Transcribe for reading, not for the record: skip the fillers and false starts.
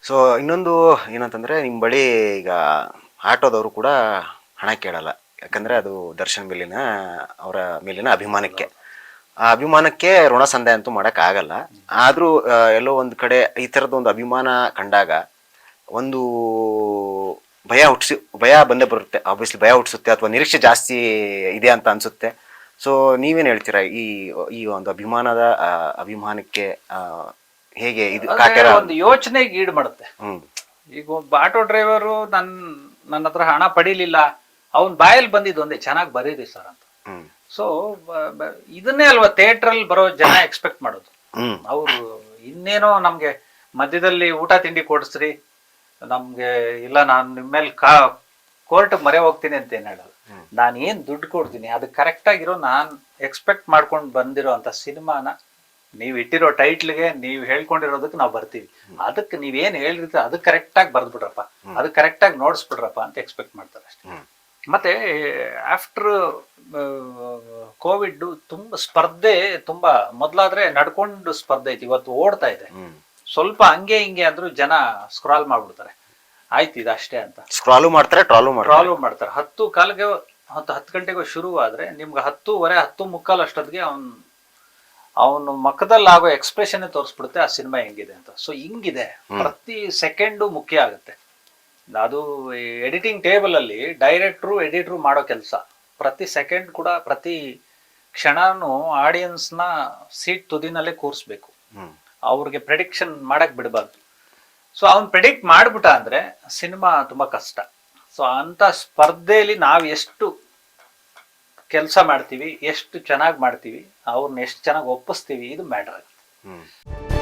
So ಇನ್ನೊಂದು ಏನಂತಂದ್ರೆ ನಿಮ್ಮ ಬಳಿ ಈಗ ಆಟೋದವರು ಕೂಡ ಹಣ ಕೇಳಲ್ಲ, ಯಾಕಂದ್ರೆ ಅದು ದರ್ಶನ್ ಮೇಲಿನ ಅವರ ಮೇಲಿನ ಅಭಿಮಾನಕ್ಕೆ. ಆ ಅಭಿಮಾನಕ್ಕೆ ಋಣ ಸಂದಾಯ ಅಂತೂ ಮಾಡಕ್ ಆಗಲ್ಲ. ಆದ್ರೂ ಎಲ್ಲೋ ಒಂದ್ ಕಡೆ ಈ ತರದ ಒಂದು ಅಭಿಮಾನ ಕಂಡಾಗ ಒಂದು ಭಯ ಬಂದೇ ಬರುತ್ತೆ, ಆಬ್ವಿಯಸ್ಲಿ ಭಯ ಹುಟ್ಟಿಸುತ್ತೆ, ಅಥವಾ ನಿರೀಕ್ಷೆ ಜಾಸ್ತಿ ಇದೆ ಅಂತ ಅನ್ಸುತ್ತೆ. ಸೊ ನೀವೇನ್ ಹೇಳ್ತೀರಾ ಈ ಈ ಒಂದು ಅಭಿಮಾನಕ್ಕೆ ಹೇಗೆ ಇದು ಕಾಟೇರ ಒಂದು ಯೋಚನೆಗೆ ಈಡು ಮಾಡುತ್ತೆ. ಈಗ ಒಬ್ಬ ಆಟೋ ಡ್ರೈವರು ನನ್ನ ಹತ್ರ ಹಣ ಪಡೀಲಿಲ್ಲ, ಅವನ್ ಬಾಯಲ್ಲಿ ಬಂದಿದ್ದು ಒಂದೇ ಚೆನ್ನಾಗಿ ಬರೀರಿ ಸರ್ ಅಂತ. ಸೊ ಇದನ್ನೇ ಅಲ್ವಾ ಥಿಯೇಟ್ರಲ್ಲಿ ಬರೋ ಜನ ಎಕ್ಸ್ಪೆಕ್ಟ್ ಮಾಡೋದು. ಅವ್ರು ಇನ್ನೇನೋ ನಮ್ಗೆ ಮಧ್ಯದಲ್ಲಿ ಊಟ ತಿಂಡಿ ಕೊಡಿಸ್ರಿ, ನಮ್ಗೆ ಇಲ್ಲ ನಾನು ನಿಮ್ಮೇಲೆ ಕೋರ್ಟ್ ಮೊರೆ ಹೋಗ್ತೀನಿ ಅಂತ ಏನ್ ಹೇಳಲ್ಲ. ನಾನು ಏನ್ ದುಡ್ಡು ಕೊಡ್ತೀನಿ ಅದು ಕರೆಕ್ಟ್ ಆಗಿರೋ ನಾನ್ ಎಕ್ಸ್ಪೆಕ್ಟ್ ಮಾಡ್ಕೊಂಡು ಬಂದಿರೋ ಅಂತ ಸಿನಿಮಾನ ನೀವ್ ಇಟ್ಟಿರೋ ಟೈಟ್ಲ್ಗೆ ನೀವ್ ಹೇಳ್ಕೊಂಡಿರೋದಕ್ಕೆ ನಾವು ಬರ್ತೀವಿ. ಅದಕ್ಕೆ ನೀವೇನ್ ಹೇಳಿರ್ತೀರ ಅದು ಕರೆಕ್ಟ್ ಆಗಿ ಬರ್ದ್ಬಿಡ್ರಪ್ಪ, ಅದು ಕರೆಕ್ಟ್ ಆಗಿ ನೋಡಿಸ್ಬಿಡ್ರಪ್ಪ ಅಂತ ಎಕ್ಸ್ಪೆಕ್ಟ್ ಮಾಡ್ತಾರೆ ಅಷ್ಟೇ. ಮತ್ತೆ ಆಫ್ಟರ್ ಕೋವಿಡ್ ತುಂಬಾ ಸ್ಪರ್ಧೆ, ತುಂಬಾ ಮೊದ್ಲಾದ್ರೆ ನಡ್ಕೊಂಡು ಸ್ಪರ್ಧೆ ಐತಿ, ಇವತ್ತು ಓಡ್ತಾ ಇದೆ. ಸ್ವಲ್ಪ ಹಂಗೆ ಹಿಂಗೆ ಅಂದ್ರೂ ಜನ ಸ್ಕ್ರಾಲ್ ಮಾಡ್ಬಿಡ್ತಾರೆ, ಆಯ್ತು ಇದು ಅಷ್ಟೇ ಅಂತ ಸ್ಕ್ರಾಲು ಮಾಡ್ತಾರೆ, ಟ್ರಾಲು ಮಾಡ್ತಾರೆ. 10 ಕಾಲಿಗೆ 10 ಗಂಟೆಗೆ ಶುರು ಆದ್ರೆ ನಿಮ್ಗೆ 10:15 10:45 ಅಷ್ಟೊತ್ತಿಗೆ ಅವನು ಮುಖದಲ್ಲಿ ಆಗೋ ಎಕ್ಸ್ಪ್ರೆಷನ್ ತೋರಿಸ್ಬಿಡುತ್ತೆ ಆ ಸಿನಿಮಾ ಹೆಂಗಿದೆ ಅಂತ. ಸೊ ಹಿಂಗಿದೆ, ಪ್ರತಿ ಸೆಕೆಂಡು ಮುಖ್ಯ ಆಗುತ್ತೆ. ಅದು ಎಡಿಟಿಂಗ್ ಟೇಬಲ್ ಅಲ್ಲಿ ಡೈರೆಕ್ಟ್ರು ಎಡಿಟ್ರು ಮಾಡೋ ಕೆಲಸ. ಪ್ರತಿ ಸೆಕೆಂಡ್ ಕೂಡ, ಪ್ರತಿ ಕ್ಷಣನೂ ಆಡಿಯನ್ಸ್ ನ ಸೀಟ್ ತುದಿನಲ್ಲೇ ಕೂರಿಸ್ಬೇಕು, ಅವ್ರಿಗೆ ಪ್ರೆಡಿಕ್ಷನ್ ಮಾಡಕ್ ಬಿಡಬಾರ್ದು. ಸೊ ಅವ್ನ್ ಪ್ರೆಡಿಕ್ಟ್ ಮಾಡ್ಬಿಟ್ಟ ಅಂದ್ರೆ ಸಿನಿಮಾ ತುಂಬಾ ಕಷ್ಟ. ಸೊ ಅಂತ ಸ್ಪರ್ಧೆಯಲ್ಲಿ ನಾವು ಎಷ್ಟು ಕೆಲಸ ಮಾಡ್ತೀವಿ, ಎಷ್ಟು ಚೆನ್ನಾಗಿ ಮಾಡ್ತೀವಿ, ಅವ್ರನ್ನ ಎಷ್ಟು ಚೆನ್ನಾಗಿ ಒಪ್ಪಿಸ್ತೀವಿ, ಇದು ಮ್ಯಾಟರ್ ಆಗುತ್ತೆ.